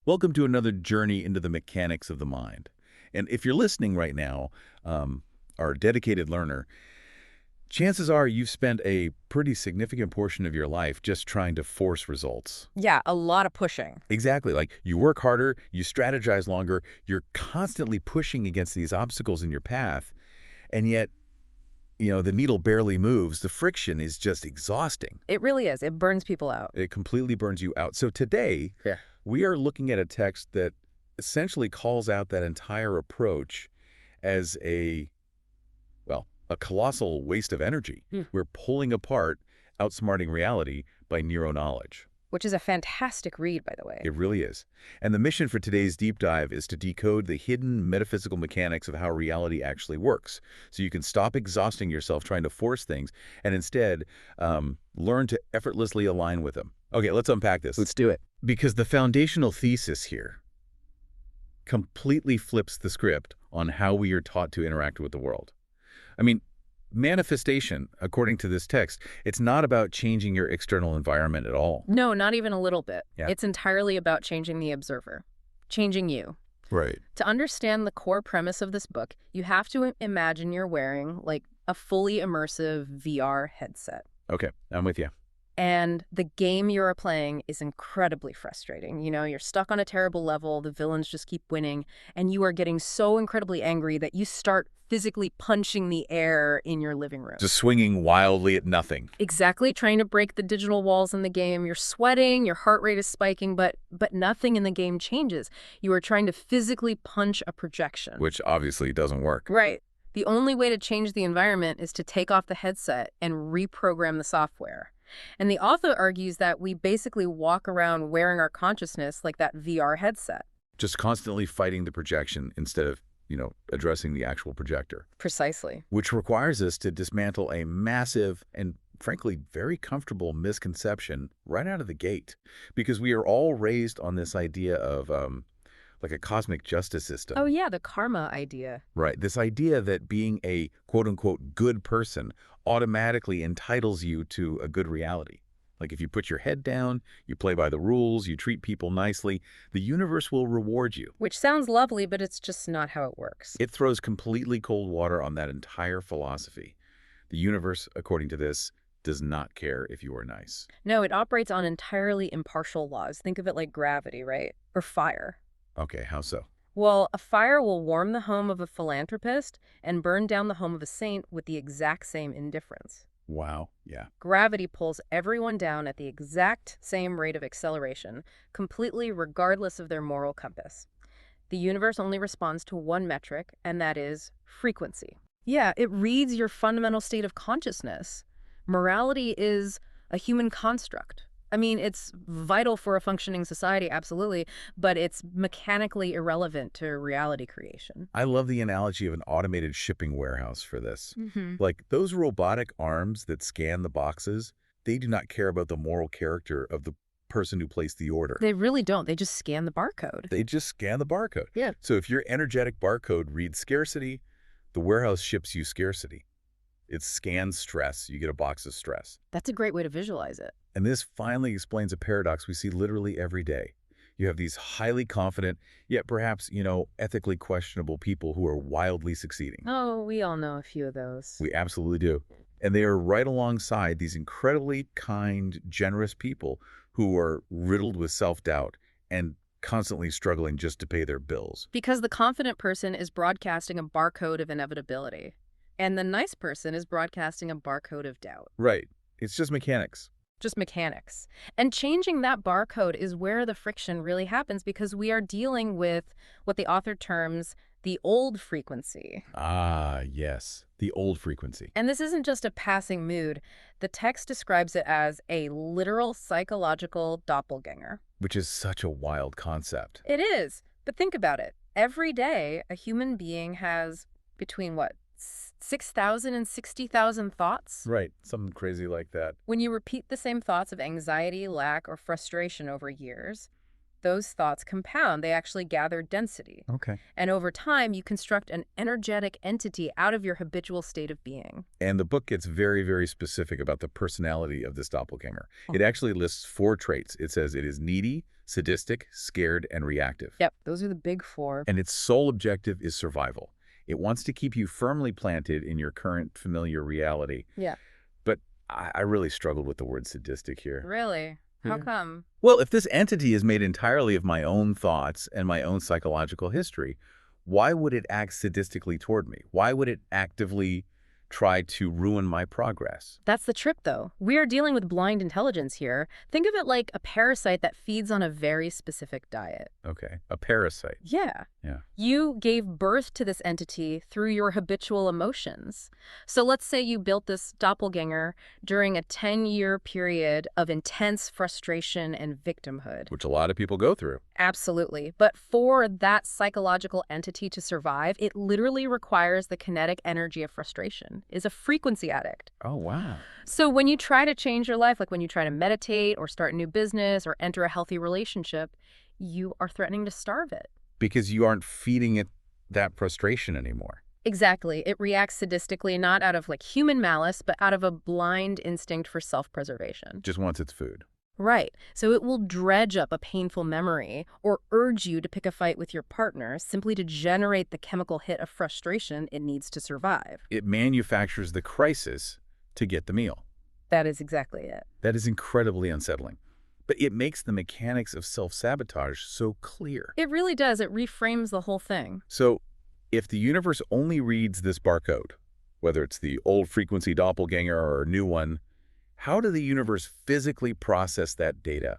Welcome to another journey into the mechanics of the mind. And if you're listening right now, our dedicated learner, chances are you've spent a pretty significant portion of your life just trying to force results. Yeah, a lot of pushing. Exactly. Like you work harder, you strategize longer, you're constantly pushing against these obstacles in your path, and yet, the needle barely moves. The friction is just exhausting. It really is. It burns people out. It completely burns you out. So today, we are looking at a text that essentially calls out that entire approach as a colossal waste of energy. We're pulling apart Outsmarting Reality by Nero Knowledge. Which is a fantastic read, by the way. It really is. And the mission for today's deep dive is to decode the hidden metaphysical mechanics of how reality actually works, so you can stop exhausting yourself trying to force things and instead learn to effortlessly align with them. Okay, let's unpack this. Let's do it. Because the foundational thesis here completely flips the script on how we are taught to interact with the world. I mean, manifestation, according to this text, it's not about changing your external environment at all. No, not even a little bit. Yeah. It's entirely about changing the observer, changing you. Right. To understand the core premise of this book, you have to imagine you're wearing like a fully immersive VR headset. Okay, I'm with you. And the game you're playing is incredibly frustrating. You're stuck on a terrible level, the villains just keep winning, and you are getting so incredibly angry that you start physically punching the air in your living room. Just swinging wildly at nothing. Exactly, trying to break the digital walls in the game. You're sweating, your heart rate is spiking, but nothing in the game changes. You are trying to physically punch a projection. Which obviously doesn't work. Right. The only way to change the environment is to take off the headset and reprogram the software. And the author argues that we basically walk around wearing our consciousness like that VR headset. Just constantly fighting the projection instead of, addressing the actual projector. Precisely. Which requires us to dismantle a massive and, frankly, very comfortable misconception right out of the gate. Because we are all raised on this idea of, like a cosmic justice system. Oh, yeah, the karma idea. Right. This idea that being a quote-unquote good person automatically entitles you to a good reality. Like if you put your head down, you play by the rules, you treat people nicely, the universe will reward you. Which sounds lovely, but it's just not how it works. It throws completely cold water on that entire philosophy. The universe, according to this, does not care if you are nice. No, it operates on entirely impartial laws. Think of it like gravity, right? Or fire. Okay, how so? Well, a fire will warm the home of a philanthropist and burn down the home of a saint with the exact same indifference. Wow, yeah. Gravity pulls everyone down at the exact same rate of acceleration, completely regardless of their moral compass. The universe only responds to one metric, and that is frequency. Yeah, it reads your fundamental state of consciousness. Morality is a human construct. I mean, it's vital for a functioning society, absolutely, but it's mechanically irrelevant to reality creation. I love the analogy of an automated shipping warehouse for this. Mm-hmm. Like those robotic arms that scan the boxes, they do not care about the moral character of the person who placed the order. They really don't. They just scan the barcode. They just scan the barcode. Yeah. So if your energetic barcode reads scarcity, the warehouse ships you scarcity. It scans stress. You get a box of stress. That's a great way to visualize it. And this finally explains a paradox we see literally every day. You have these highly confident, yet perhaps, ethically questionable people who are wildly succeeding. Oh, we all know a few of those. We absolutely do. And they are right alongside these incredibly kind, generous people who are riddled with self-doubt and constantly struggling just to pay their bills. Because the confident person is broadcasting a barcode of inevitability, and the nice person is broadcasting a barcode of doubt. Right. It's just mechanics. Just mechanics. And changing that barcode is where the friction really happens, because we are dealing with what the author terms the old frequency. Ah, yes. The old frequency. And this isn't just a passing mood. The text describes it as a literal psychological doppelganger. Which is such a wild concept. It is. But think about it. Every day, a human being has between, 6,000 and 60,000 thoughts? Right. Something crazy like that. When you repeat the same thoughts of anxiety, lack, or frustration over years, Those thoughts compound. They actually gather density. Okay. And over time, you construct an energetic entity out of your habitual state of being. And the book gets very, very specific about the personality of this doppelganger. Oh. It actually lists 4 traits. It says it is needy, sadistic, scared, and reactive. Yep, those are the big 4. And its sole objective is survival. It wants to keep you firmly planted in your current familiar reality. Yeah. But I really struggled with the word sadistic here. Really? How come? Well, if this entity is made entirely of my own thoughts and my own psychological history, why would it act sadistically toward me? Why would it actively try to ruin my progress? That's the trip, though. We are dealing with blind intelligence here. Think of it like a parasite that feeds on a very specific diet. Okay, a parasite. Yeah. Yeah. You gave birth to this entity through your habitual emotions. So let's say you built this doppelganger during a 10-year period of intense frustration and victimhood. Which a lot of people go through. Absolutely. But for that psychological entity to survive, it literally requires the kinetic energy of frustration. Is a frequency addict. Oh, wow. So when you try to change your life, like when you try to meditate or start a new business or enter a healthy relationship, you are threatening to starve it. Because you aren't feeding it that frustration anymore. Exactly. It reacts sadistically, not out of like human malice, but out of a blind instinct for self-preservation. Just wants its food. Right. So it will dredge up a painful memory or urge you to pick a fight with your partner simply to generate the chemical hit of frustration it needs to survive. It manufactures the crisis to get the meal. That is exactly it. That is incredibly unsettling. But it makes the mechanics of self-sabotage so clear. It really does. It reframes the whole thing. So if the universe only reads this barcode, whether it's the old frequency doppelganger or a new one, how does the universe physically process that data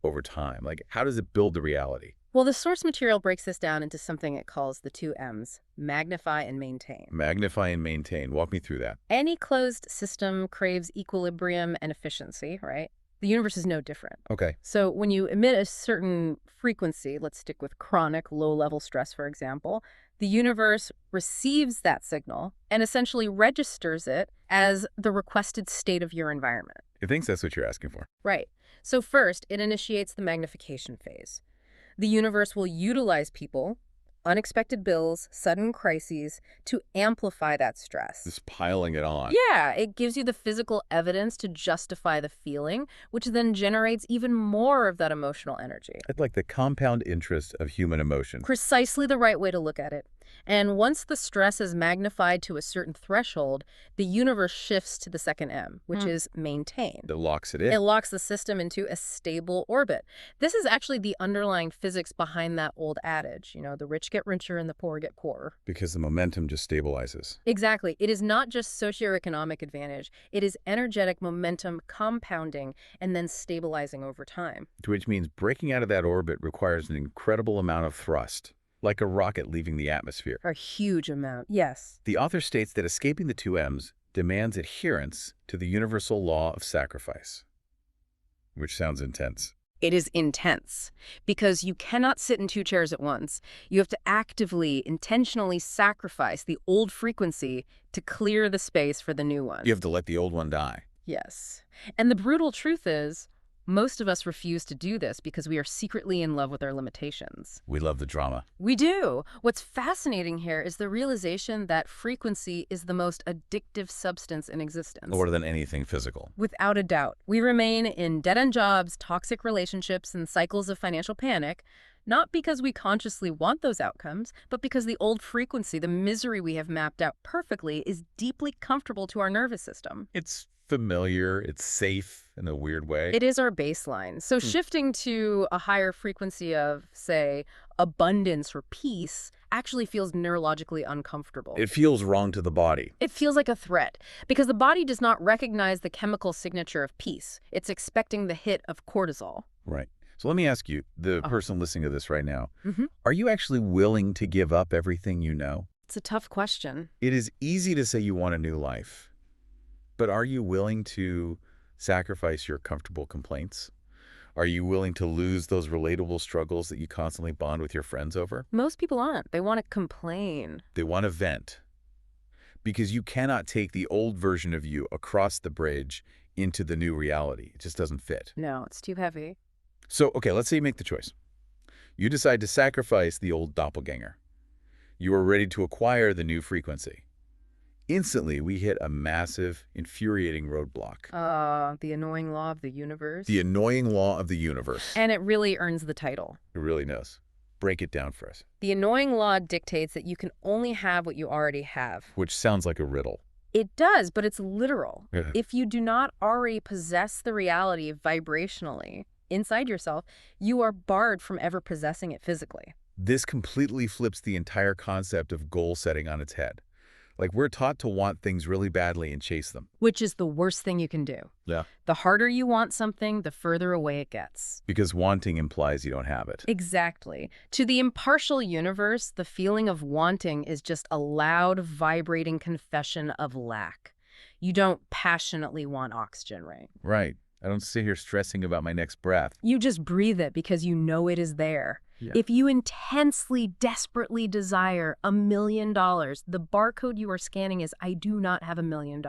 over time? Like, how does it build the reality? Well, the source material breaks this down into something it calls the 2 M's, magnify and maintain. Magnify and maintain. Walk me through that. Any closed system craves equilibrium and efficiency, right? The universe is no different. Okay. So when you emit a certain frequency, let's stick with chronic low-level stress, for example, the universe receives that signal and essentially registers it as the requested state of your environment. It thinks that's what you're asking for. Right. So first, it initiates the magnification phase. The universe will utilize people, unexpected bills, sudden crises to amplify that stress. Just piling it on. Yeah, it gives you the physical evidence to justify the feeling, which then generates even more of that emotional energy. It's like the compound interest of human emotion. Precisely the right way to look at it. And once the stress is magnified to a certain threshold, the universe shifts to the second M, which is maintain. That locks it in. It locks the system into a stable orbit. This is actually the underlying physics behind that old adage, you know, the rich get richer and the poor get poorer. Because the momentum just stabilizes. Exactly. It is not just socioeconomic advantage. It is energetic momentum compounding and then stabilizing over time. Which means breaking out of that orbit requires an incredible amount of thrust, like a rocket leaving the atmosphere. A huge amount, yes. The author states that escaping the 2 M's demands adherence to the universal law of sacrifice, which sounds intense. It is intense because you cannot sit in 2 chairs at once. You have to actively, intentionally sacrifice the old frequency to clear the space for the new one. You have to let the old one die. Yes. And the brutal truth is, most of us refuse to do this because we are secretly in love with our limitations. We love the drama. We do. What's fascinating here is the realization that frequency is the most addictive substance in existence. More than anything physical. Without a doubt. We remain in dead-end jobs, toxic relationships, and cycles of financial panic, not because we consciously want those outcomes, but because the old frequency, the misery we have mapped out perfectly, is deeply comfortable to our nervous system. It's familiar, it's safe in a weird way. It is our baseline. So shifting to a higher frequency of, say, abundance or peace actually feels neurologically uncomfortable. It feels wrong to the body. It feels like a threat because the body does not recognize the chemical signature of peace. It's expecting the hit of cortisol. Right. So let me ask you, the person listening to this right now, are you actually willing to give up everything you know? It's a tough question. It is easy to say you want a new life. But are you willing to sacrifice your comfortable complaints? Are you willing to lose those relatable struggles that you constantly bond with your friends over? Most people aren't. They want to complain. They want to vent. Because you cannot take the old version of you across the bridge into the new reality. It just doesn't fit. No, it's too heavy. So, okay, let's say you make the choice. You decide to sacrifice the old doppelganger. You are ready to acquire the new frequency. Instantly, we hit a massive, infuriating roadblock. The annoying law of the universe. The annoying law of the universe. And it really earns the title. It really knows. Break it down for us. The annoying law dictates that you can only have what you already have. Which sounds like a riddle. It does, but it's literal. Yeah. If you do not already possess the reality vibrationally inside yourself, you are barred from ever possessing it physically. This completely flips the entire concept of goal setting on its head. Like, we're taught to want things really badly and chase them. Which is the worst thing you can do. Yeah. The harder you want something, the further away it gets. Because wanting implies you don't have it. Exactly. To the impartial universe, the feeling of wanting is just a loud, vibrating confession of lack. You don't passionately want oxygen, right? Right. I don't sit here stressing about my next breath. You just breathe it because you know it is there. Yeah. If you intensely, desperately desire $1 million, the barcode you are scanning is, I do not have $1 million.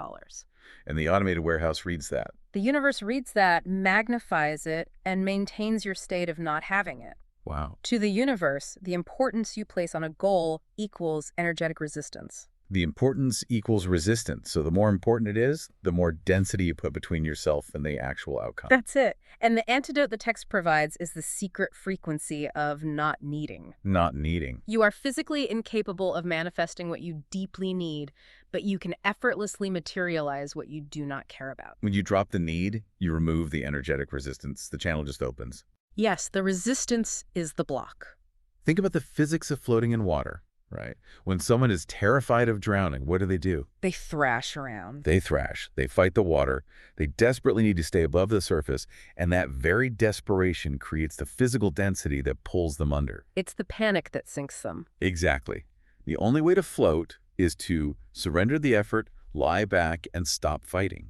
And the automated warehouse reads that. The universe reads that, magnifies it, and maintains your state of not having it. Wow. To the universe, the importance you place on a goal equals energetic resistance. The importance equals resistance. So the more important it is, the more density you put between yourself and the actual outcome. That's it. And the antidote the text provides is the secret frequency of not needing. Not needing. You are physically incapable of manifesting what you deeply need, but you can effortlessly materialize what you do not care about. When you drop the need, you remove the energetic resistance. The channel just opens. Yes, the resistance is the block. Think about the physics of floating in water, right? When someone is terrified of drowning, what do? They thrash around. They thrash. They fight the water. They desperately need to stay above the surface, and that very desperation creates the physical density that pulls them under. It's the panic that sinks them. Exactly. The only way to float is to surrender the effort, lie back, and stop fighting.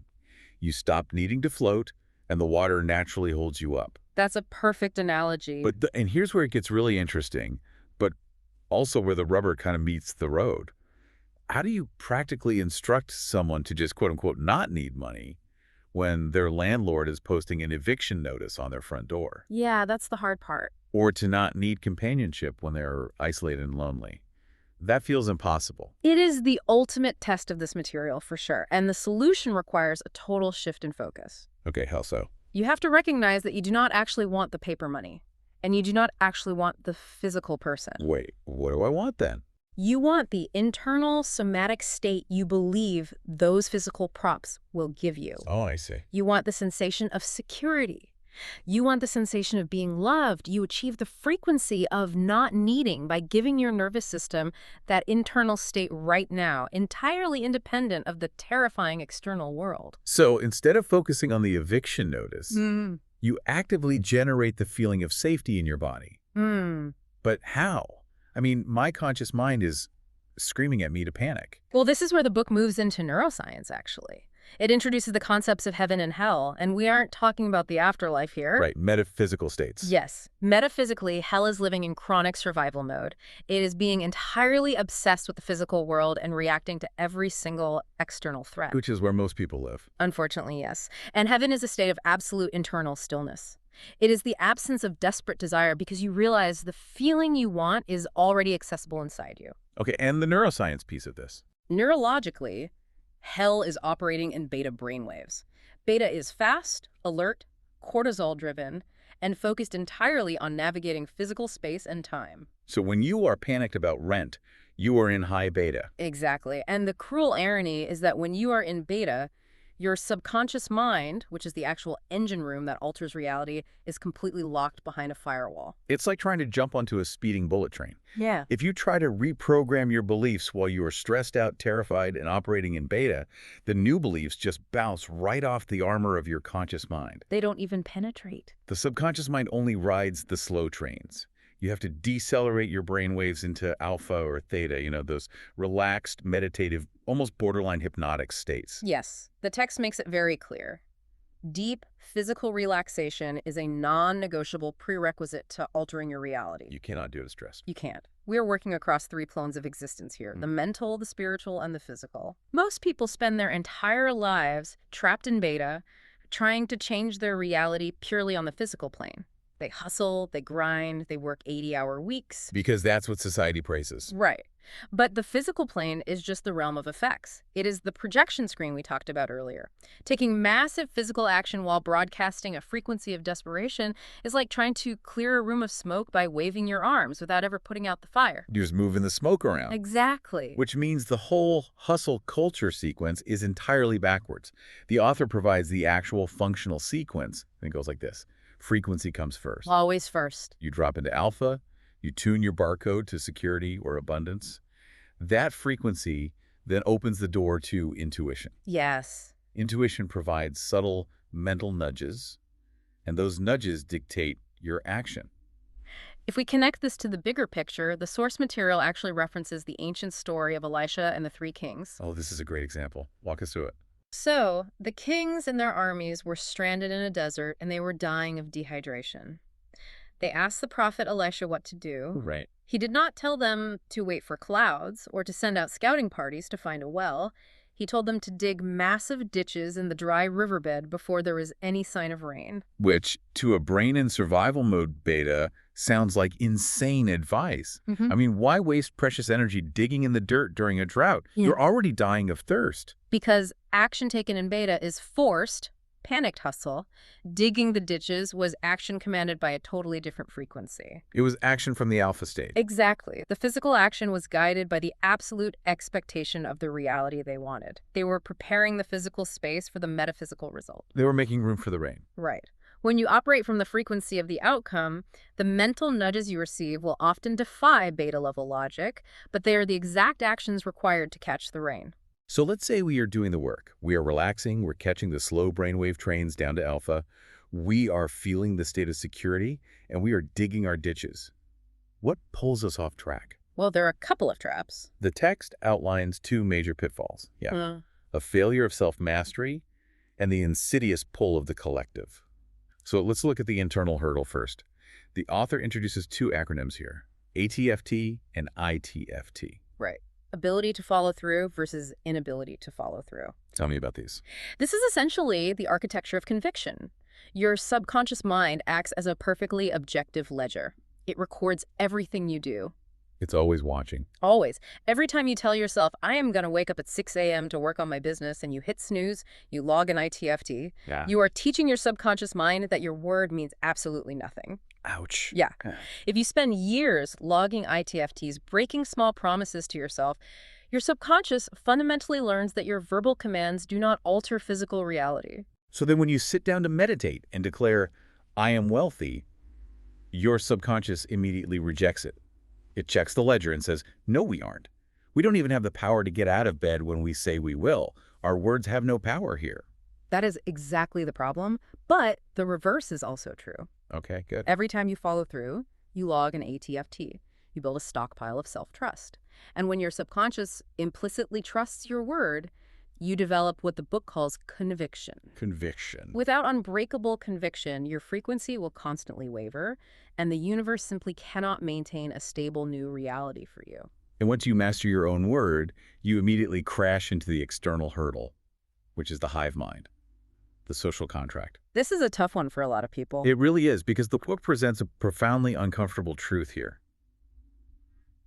You stop needing to float, and the water naturally holds you up. That's a perfect analogy. And here's where it gets really interesting, but also where the rubber kind of meets the road. How do you practically instruct someone to just, quote unquote, not need money when their landlord is posting an eviction notice on their front door? Yeah, that's the hard part. Or to not need companionship when they're isolated and lonely? That feels impossible. It is the ultimate test of this material for sure, and the solution requires a total shift in focus. Okay, how so? You have to recognize that you do not actually want the paper money, and you do not actually want the physical person. Wait, what do I want then? You want the internal somatic state you believe those physical props will give you. Oh, I see. You want the sensation of security. You want the sensation of being loved. You achieve the frequency of not needing by giving your nervous system that internal state right now, entirely independent of the terrifying external world. So instead of focusing on the eviction notice, you actively generate the feeling of safety in your body. But how? I mean, my conscious mind is screaming at me to panic. Well, this is where the book moves into neuroscience, actually. It introduces the concepts of heaven and hell, and we aren't talking about the afterlife here. Right, metaphysical states. Yes. Metaphysically, hell is living in chronic survival mode. It is being entirely obsessed with the physical world and reacting to every single external threat. Which is where most people live. Unfortunately, yes. And heaven is a state of absolute internal stillness. It is the absence of desperate desire because you realize the feeling you want is already accessible inside you. Okay, and the neuroscience piece of this. Neurologically, hell is operating in beta brainwaves. Beta is fast, alert, cortisol-driven, and focused entirely on navigating physical space and time. So when you are panicked about rent, you are in high beta. Exactly. And the cruel irony is that when you are in beta, your subconscious mind, which is the actual engine room that alters reality, is completely locked behind a firewall. It's like trying to jump onto a speeding bullet train. Yeah. If you try to reprogram your beliefs while you are stressed out, terrified, and operating in beta, the new beliefs just bounce right off the armor of your conscious mind. They don't even penetrate. The subconscious mind only rides the slow trains. You have to decelerate your brain waves into alpha or theta, those relaxed, meditative, almost borderline hypnotic states. Yes, the text makes it very clear. Deep physical relaxation is a non-negotiable prerequisite to altering your reality. You cannot do it stressed. You can't. We are working across 3 planes of existence here, the mental, the spiritual, and the physical. Most people spend their entire lives trapped in beta, trying to change their reality purely on the physical plane. They hustle, they grind, they work 80-hour weeks. Because that's what society praises. Right. But the physical plane is just the realm of effects. It is the projection screen we talked about earlier. Taking massive physical action while broadcasting a frequency of desperation is like trying to clear a room of smoke by waving your arms without ever putting out the fire. You're just moving the smoke around. Exactly. Which means the whole hustle culture sequence is entirely backwards. The author provides the actual functional sequence, and it goes like this. Frequency comes first. Always first. You drop into alpha, you tune your barcode to security or abundance. That frequency then opens the door to intuition. Yes. Intuition provides subtle mental nudges, and those nudges dictate your action. If we connect this to the bigger picture, the source material actually references the ancient story of Elisha and the three kings. Oh, this is a great example. Walk us through it. So, the kings and their armies were stranded in a desert and they were dying of dehydration. They asked the prophet Elisha what to do. Right. He did not tell them to wait for clouds or to send out scouting parties to find a well. He told them to dig massive ditches in the dry riverbed before there was any sign of rain. Which, to a brain in survival mode beta, sounds like insane advice. I mean, why waste precious energy digging in the dirt during a drought? Yeah. You're already dying of thirst. Because action taken in beta is forced, panicked hustle. Digging the ditches was action commanded by a totally different frequency. It was action from the alpha state. Exactly. The physical action was guided by the absolute expectation of the reality they wanted. They were preparing the physical space for the metaphysical result. They were making room for the rain. Right. When you operate from the frequency of the outcome, the mental nudges you receive will often defy beta-level logic, but they are the exact actions required to catch the rain. So let's say we are doing the work. We are relaxing, we're catching the slow brainwave trains down to alpha, we are feeling the state of security, and we are digging our ditches. What pulls us off track? Well, there are a couple of traps. The text outlines two major pitfalls. A failure of self-mastery and the insidious pull of the collective. So let's look at the internal hurdle first. The author introduces two acronyms here, ATFT and ITFT. Right. Ability to follow through versus inability to follow through. Tell me about these. This is essentially the architecture of conviction. Your subconscious mind acts as a perfectly objective ledger. It records everything you do. It's always watching. Always. Every time you tell yourself, I am going to wake up at 6 a.m. to work on my business, and you hit snooze, you log an ITFT, you are teaching your subconscious mind that your word means absolutely nothing. Ouch. Yeah. If you spend years logging ITFTs, breaking small promises to yourself, your subconscious fundamentally learns that your verbal commands do not alter physical reality. So then when you sit down to meditate and declare, I am wealthy, your subconscious immediately rejects it. It checks the ledger and says, no, we aren't. We don't even have the power to get out of bed when we say we will. Our words have no power here. That is exactly the problem, but the reverse is also true. Okay, good. Every time you follow through, you log an ATFT. You build a stockpile of self-trust. And when your subconscious implicitly trusts your word, you develop what the book calls conviction. Conviction. Without unbreakable conviction, your frequency will constantly waver, and the universe simply cannot maintain a stable new reality for you. And once you master your own word, you immediately crash into the external hurdle, which is the hive mind, the social contract. This is a tough one for a lot of people. It really is, because the book presents a profoundly uncomfortable truth here.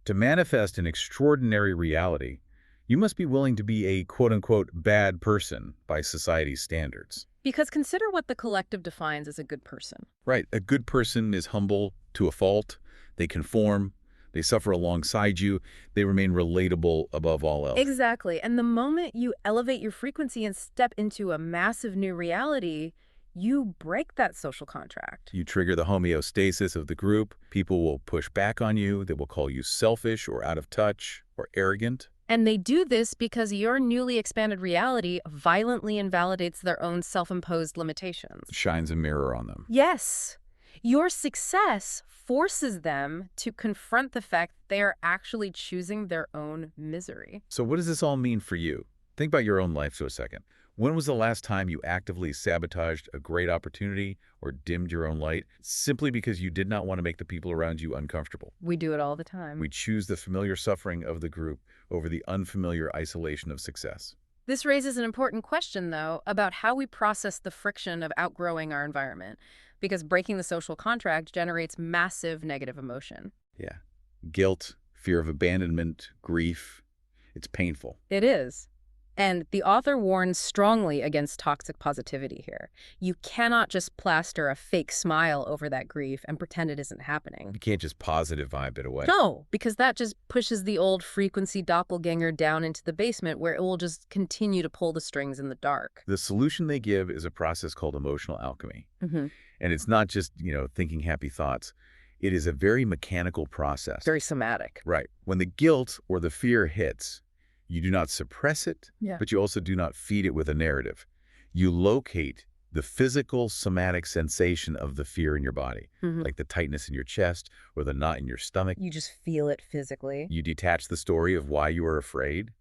To manifest an extraordinary reality, you must be willing to be a quote-unquote bad person by society's standards. Because consider what the collective defines as a good person. Right. A good person is humble to a fault. They conform. They suffer alongside you. They remain relatable above all else. Exactly. And the moment you elevate your frequency and step into a massive new reality, you break that social contract. You trigger the homeostasis of the group. People will push back on you. They will call you selfish or out of touch or arrogant. And they do this because your newly expanded reality violently invalidates their own self-imposed limitations. Shines a mirror on them. Yes. Your success forces them to confront the fact they are actually choosing their own misery. So what does this all mean for you? Think about your own life for a second. When was the last time you actively sabotaged a great opportunity or dimmed your own light simply because you did not want to make the people around you uncomfortable? We do it all the time. We choose the familiar suffering of the group over the unfamiliar isolation of success. This raises an important question, though, about how we process the friction of outgrowing our environment. because breaking the social contract generates massive negative emotion. Yeah. Guilt, fear of abandonment, grief. It's painful. It is. And the author warns strongly against toxic positivity here. You cannot just plaster a fake smile over that grief and pretend it isn't happening. You can't just positive vibe it away. No, because that just pushes the old frequency doppelganger down into the basement where it will just continue to pull the strings in the dark. The solution they give is a process called emotional alchemy. Mm-hmm. And it's not just, thinking happy thoughts. It is a very mechanical process. Very somatic. Right. When the guilt or the fear hits, you do not suppress it, Yeah. but you also do not feed it with a narrative. You locate the physical somatic sensation of the fear in your body, like the tightness in your chest or the knot in your stomach. You just feel it physically. You detach the story of why you are afraid,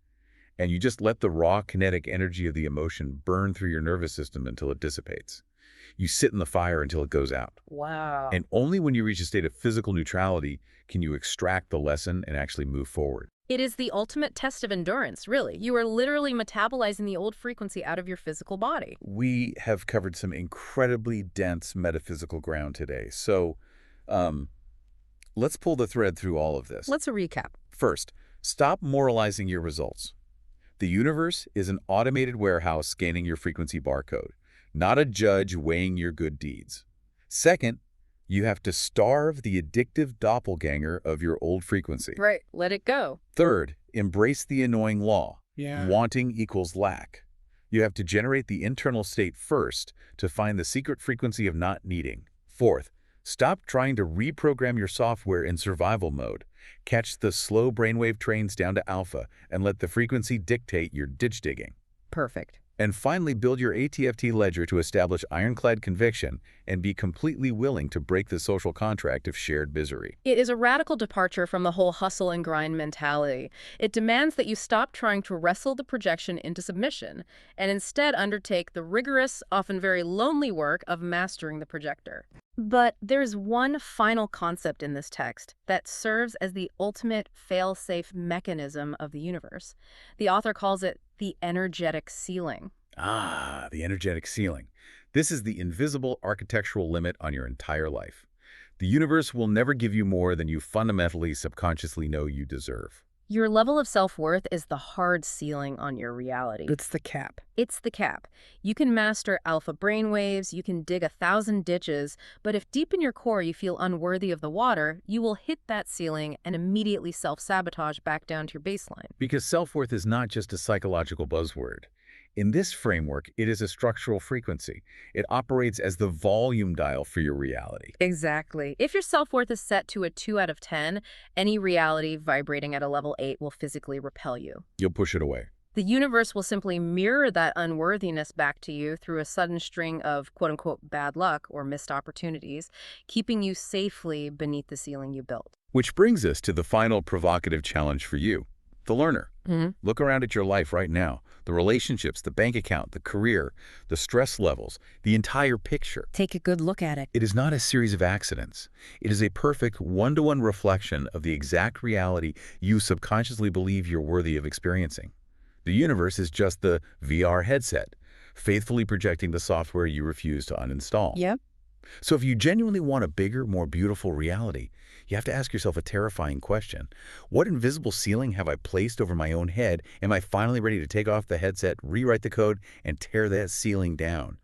and you just let the raw kinetic energy of the emotion burn through your nervous system until it dissipates. You sit in the fire until it goes out. Wow. And only when you reach a state of physical neutrality can you extract the lesson and actually move forward. It is the ultimate test of endurance, really. You are literally metabolizing the old frequency out of your physical body. We have covered some incredibly dense metaphysical ground today. So let's pull the thread through all of this. Let's recap. First, stop moralizing your results. The universe is an automated warehouse scanning your frequency barcode, not a judge weighing your good deeds. Second, you have to starve the addictive doppelganger of your old frequency. Right. Let it go. Third, embrace the annoying law. Yeah. Wanting equals lack. You have to generate the internal state first to find the secret frequency of not needing. Fourth, stop trying to reprogram your software in survival mode. Catch the slow brainwave trains down to alpha and let the frequency dictate your ditch digging. Perfect. And finally, build your ATFT ledger to establish ironclad conviction and be completely willing to break the social contract of shared misery. It is a radical departure from the whole hustle and grind mentality. It demands that you stop trying to wrestle the projection into submission and instead undertake the rigorous, often very lonely work of mastering the projector. But there's one final concept in this text that serves as the ultimate fail-safe mechanism of the universe. The author calls it the energetic ceiling. Ah, the energetic ceiling. This is the invisible architectural limit on your entire life. The universe will never give you more than you fundamentally, subconsciously know you deserve. Your level of self-worth is the hard ceiling on your reality. It's the cap. It's the cap. You can master alpha brainwaves, you can dig 1,000 ditches, but if deep in your core you feel unworthy of the water, you will hit that ceiling and immediately self-sabotage back down to your baseline. Because self-worth is not just a psychological buzzword. In this framework, it is a structural frequency. It operates as the volume dial for your reality. Exactly. If your self-worth is set to a 2 out of 10, any reality vibrating at a level 8 will physically repel you. You'll push it away. The universe will simply mirror that unworthiness back to you through a sudden string of quote-unquote bad luck or missed opportunities, keeping you safely beneath the ceiling you built. Which brings us to the final provocative challenge for you, the learner. Look around at your life right now. The relationships, the bank account, the career, the stress levels, the entire picture. Take a good look at it. It is not a series of accidents. It is a perfect one-to-one reflection of the exact reality you subconsciously believe you're worthy of experiencing. The universe is just the VR headset, faithfully projecting the software you refuse to uninstall. Yep. So if you genuinely want a bigger, more beautiful reality, you have to ask yourself a terrifying question. What invisible ceiling have I placed over my own head? Am I finally ready to take off the headset, rewrite the code, and tear that ceiling down?